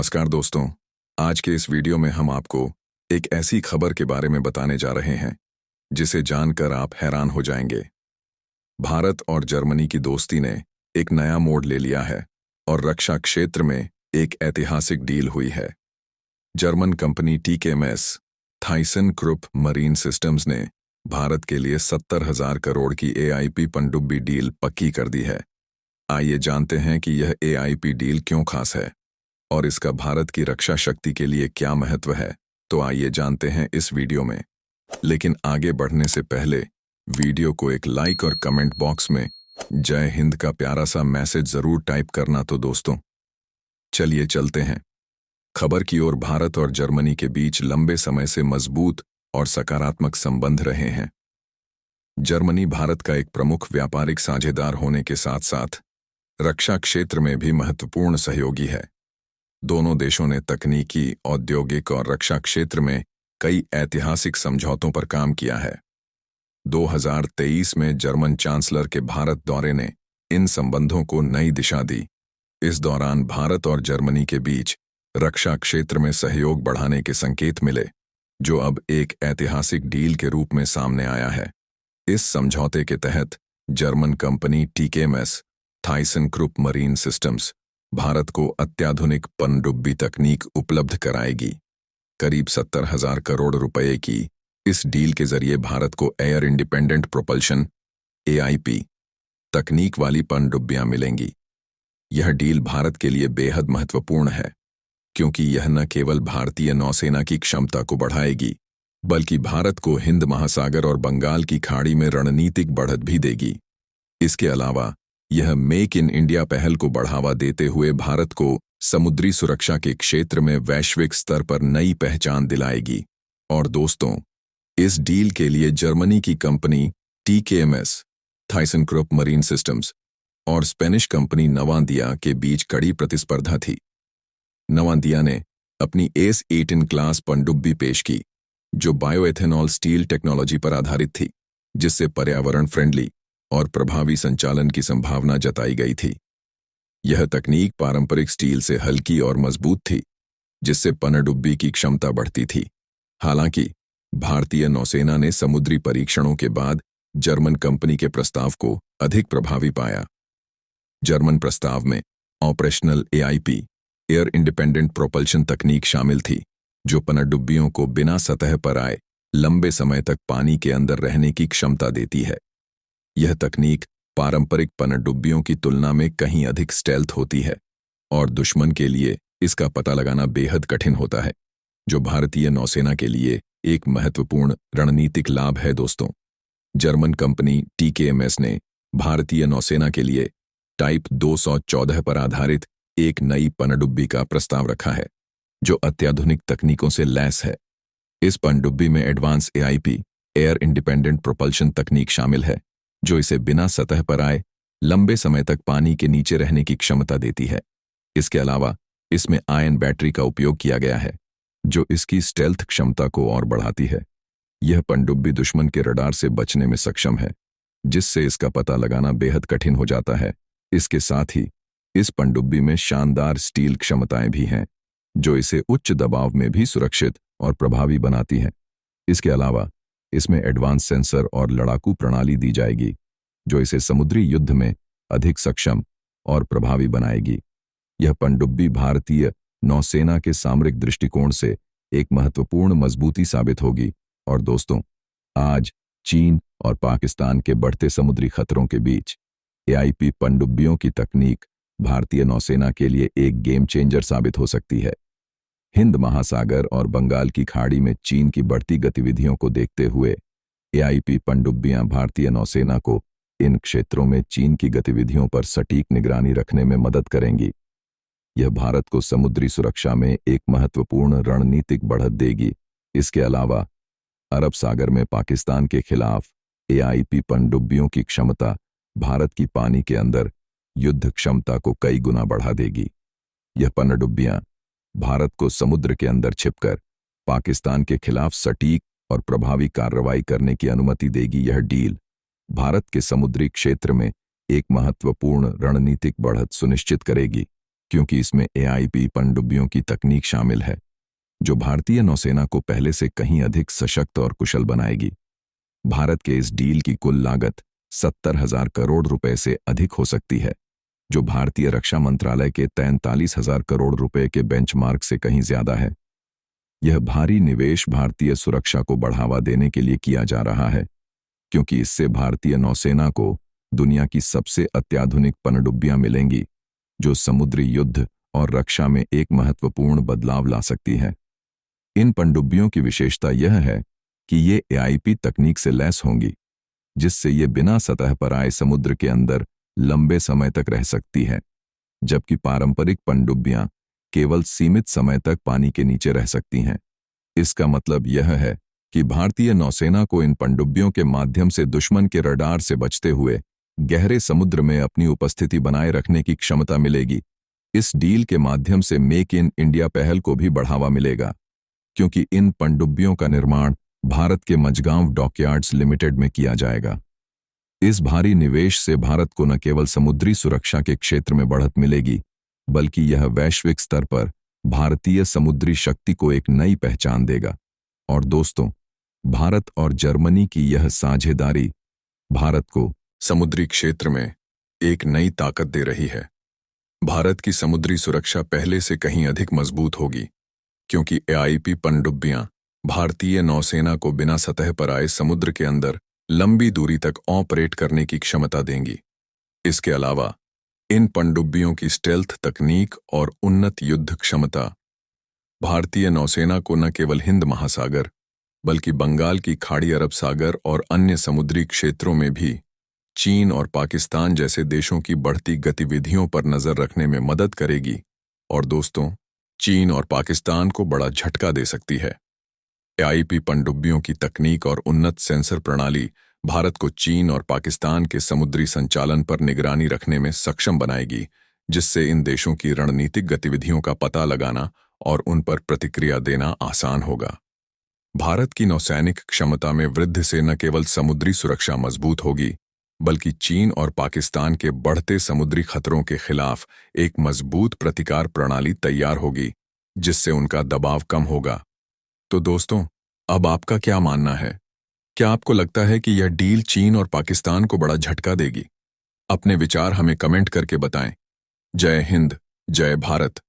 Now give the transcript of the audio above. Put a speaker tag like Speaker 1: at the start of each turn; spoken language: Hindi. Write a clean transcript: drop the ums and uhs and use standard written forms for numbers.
Speaker 1: नमस्कार दोस्तों। आज के इस वीडियो में हम आपको एक ऐसी खबर के बारे में बताने जा रहे हैं जिसे जानकर आप हैरान हो जाएंगे। भारत और जर्मनी की दोस्ती ने एक नया मोड़ ले लिया है और रक्षा क्षेत्र में एक ऐतिहासिक डील हुई है। German company TKMS Thyssen क्रुप marine systems ने भारत के लिए 70,000 करोड़ की AIP पनडुब्बी डील पक्की कर दी है। आइए जानते हैं कि यह AIP डील क्यों खास है और इसका भारत की रक्षा शक्ति के लिए क्या महत्व है। तो आइए जानते हैं इस वीडियो में। लेकिन आगे बढ़ने से पहले वीडियो को एक लाइक और कमेंट बॉक्स में जय हिंद का प्यारा सा मैसेज जरूर टाइप करना। तो दोस्तों चलिए चलते हैं खबर की ओर। भारत और जर्मनी के बीच लंबे समय से मजबूत और सकारात्मक संबंध रहे हैं। जर्मनी भारत का एक प्रमुख व्यापारिक साझेदार होने के साथ साथ रक्षा क्षेत्र में भी महत्वपूर्ण सहयोगी है। दोनों देशों ने तकनीकी, औद्योगिक और रक्षा क्षेत्र में कई ऐतिहासिक समझौतों पर काम किया है। 2023 में जर्मन चांसलर के भारत दौरे ने इन संबंधों को नई दिशा दी। इस दौरान भारत और जर्मनी के बीच रक्षा क्षेत्र में सहयोग बढ़ाने के संकेत मिले, जो अब एक ऐतिहासिक डील के रूप में सामने आया है। इस समझौते के तहत German company TKMS Thyssen क्रुप marine systems Bharat को अत्याधुनिक पनडुब्बी तकनीक उपलब्ध कराएगी। करीब 70,000 करोड़ रुपए की इस डील के जरिए भारत को एयर इंडिपेंडेंट प्रोपल्शन AIP तकनीक वाली पनडुब्बियां मिलेंगी। यह डील भारत के लिए बेहद महत्वपूर्ण है, क्योंकि यह न केवल भारतीय नौसेना की क्षमता को बढ़ाएगी, बल्कि भारत को हिंद महासागर और बंगाल की खाड़ी में रणनीतिक बढ़त भी देगी। इसके अलावा यह मेक इन इंडिया पहल को बढ़ावा देते हुए भारत को समुद्री सुरक्षा के क्षेत्र में वैश्विक स्तर पर नई पहचान दिलाएगी। और दोस्तों, इस डील के लिए जर्मनी की company TKMS Thyssen क्रुप marine systems और स्पेनिश कंपनी नवांदिया के बीच कड़ी प्रतिस्पर्धा थी। नवांदिया ने अपनी ACE-18 क्लास पनडुब्बी पेश की, जो बायोएथेनॉल स्टील टेक्नोलॉजी पर आधारित थी, जिससे पर्यावरण फ्रेंडली और प्रभावी संचालन की संभावना जताई गई थी। यह तकनीक पारंपरिक स्टील से हल्की और मजबूत थी, जिससे पनडुब्बी की क्षमता बढ़ती थी। हालांकि भारतीय नौसेना ने समुद्री परीक्षणों के बाद जर्मन कंपनी के प्रस्ताव को अधिक प्रभावी पाया। जर्मन प्रस्ताव में operational AIP air independent propulsion तकनीक शामिल थी, जो पनडुब्बियों को बिना सतह पर आए लंबे समय तक पानी के अंदर रहने की क्षमता देती है। यह तकनीक पारंपरिक पनडुब्बियों की तुलना में कहीं अधिक स्टेल्थ होती है और दुश्मन के लिए इसका पता लगाना बेहद कठिन होता है, जो भारतीय नौसेना के लिए एक महत्वपूर्ण रणनीतिक लाभ है। दोस्तों, जर्मन कंपनी TKMS ने भारतीय नौसेना के लिए टाइप 214 पर आधारित एक नई पनडुब्बी का प्रस्ताव रखा है, जो अत्याधुनिक तकनीकों से लैस है। इस पनडुब्बी में advance AIP air independent propulsion तकनीक शामिल है, जो इसे बिना सतह पर आए लंबे समय तक पानी के नीचे रहने की क्षमता देती है। इसके अलावा इसमें आयन बैटरी का उपयोग किया गया है, जो इसकी स्टेल्थ क्षमता को और बढ़ाती है। यह पनडुब्बी दुश्मन के रडार से बचने में सक्षम है, जिससे इसका पता लगाना बेहद कठिन हो जाता है। इसके साथ ही इस पनडुब्बी में शानदार स्टील क्षमताएं भी हैं, जो इसे उच्च दबाव में भी सुरक्षित और प्रभावी बनाती हैं। इसके अलावा इसमें एडवांस सेंसर और लड़ाकू प्रणाली दी जाएगी, जो इसे समुद्री युद्ध में अधिक सक्षम और प्रभावी बनाएगी। यह पनडुब्बी भारतीय नौसेना के सामरिक दृष्टिकोण से एक महत्वपूर्ण मजबूती साबित होगी। और दोस्तों, आज चीन और पाकिस्तान के बढ़ते समुद्री खतरों के बीच AIP पनडुब्बियों की तकनीक भारतीय नौसेना के लिए एक गेम चेंजर साबित हो सकती है। हिंद महासागर और बंगाल की खाड़ी में चीन की बढ़ती गतिविधियों को देखते हुए AIP पनडुब्बियां भारतीय नौसेना को इन क्षेत्रों में चीन की गतिविधियों पर सटीक निगरानी रखने में मदद करेंगी। यह भारत को समुद्री सुरक्षा में एक महत्वपूर्ण रणनीतिक बढ़त देगी। इसके अलावा अरब सागर में पाकिस्तान के खिलाफ AIP पनडुब्बियों की क्षमता भारत की पानी के अंदर युद्ध क्षमता को कई गुना बढ़ा देगी। यह पनडुब्बियां भारत को समुद्र के अंदर छिपकर पाकिस्तान के खिलाफ सटीक और प्रभावी कार्रवाई करने की अनुमति देगी। यह डील भारत के समुद्री क्षेत्र में एक महत्वपूर्ण रणनीतिक बढ़त सुनिश्चित करेगी। क्योंकि इसमें एआईपी पनडुब्बियों की तकनीक शामिल है, जो भारतीय नौसेना को पहले से कहीं अधिक सशक्त और कुशल बनाएगी। भारत के इस डील की कुल लागत 70,000 करोड़ रुपए से अधिक हो सकती है, जो भारतीय रक्षा मंत्रालय के 43,000 करोड़ रुपए के बेंचमार्क से कहीं ज्यादा है। यह भारी निवेश भारतीय सुरक्षा को बढ़ावा देने के लिए किया जा रहा है, क्योंकि इससे भारतीय नौसेना को दुनिया की सबसे अत्याधुनिक पनडुब्बियां मिलेंगी, जो समुद्री युद्ध और रक्षा में एक महत्वपूर्ण बदलाव ला सकती है। इन पनडुब्बियों की विशेषता यह है कि ये एआईपी तकनीक से लैस होंगी, जिससे ये बिना सतह पर आए समुद्र के अंदर लंबे समय तक रह सकती है, जबकि पारंपरिक पनडुब्बियां केवल सीमित समय तक पानी के नीचे रह सकती हैं। इसका मतलब यह है कि भारतीय नौसेना को इन पनडुब्बियों के माध्यम से दुश्मन के रडार से बचते हुए गहरे समुद्र में अपनी उपस्थिति बनाए रखने की क्षमता मिलेगी। इस डील के माध्यम से मेक इन इंडिया पहल को भी बढ़ावा मिलेगा, क्योंकि इन पनडुब्बियों का निर्माण भारत के मझगांव डॉकयार्ड्स लिमिटेड में किया जाएगा। इस भारी निवेश से भारत को न केवल समुद्री सुरक्षा के क्षेत्र में बढ़त मिलेगी, बल्कि यह वैश्विक स्तर पर भारतीय समुद्री शक्ति को एक नई पहचान देगा। और दोस्तों, भारत और जर्मनी की यह साझेदारी भारत को समुद्री क्षेत्र में एक नई ताकत दे रही है। भारत की समुद्री सुरक्षा पहले से कहीं अधिक मजबूत होगी, क्योंकि एआईपी पनडुब्बियां भारतीय नौसेना को बिना सतह पर आए समुद्र के अंदर लंबी दूरी तक ऑपरेट करने की क्षमता देंगी। इसके अलावा इन पनडुब्बियों की स्टेल्थ तकनीक और उन्नत युद्ध क्षमता भारतीय नौसेना को न केवल हिंद महासागर, बल्कि बंगाल की खाड़ी, अरब सागर और अन्य समुद्री क्षेत्रों में भी चीन और पाकिस्तान जैसे देशों की बढ़ती गतिविधियों पर नजर रखने में मदद करेगी। और दोस्तों, चीन और पाकिस्तान को बड़ा झटका दे सकती है। एआईपी पनडुब्बियों की तकनीक और उन्नत सेंसर प्रणाली भारत को चीन और पाकिस्तान के समुद्री संचालन पर निगरानी रखने में सक्षम बनाएगी, जिससे इन देशों की रणनीतिक गतिविधियों का पता लगाना और उन पर प्रतिक्रिया देना आसान होगा। भारत की नौसैनिक क्षमता में वृद्धि से न केवल समुद्री सुरक्षा मजबूत होगी, बल्कि चीन और पाकिस्तान के बढ़ते समुद्री खतरों के खिलाफ एक मजबूत प्रतिकार प्रणाली तैयार होगी, जिससे उनका दबाव कम होगा। तो दोस्तों, अब आपका क्या मानना है? क्या आपको लगता है कि यह डील चीन और पाकिस्तान को बड़ा झटका देगी? अपने विचार हमें कमेंट करके बताएं। जय हिंद, जय भारत।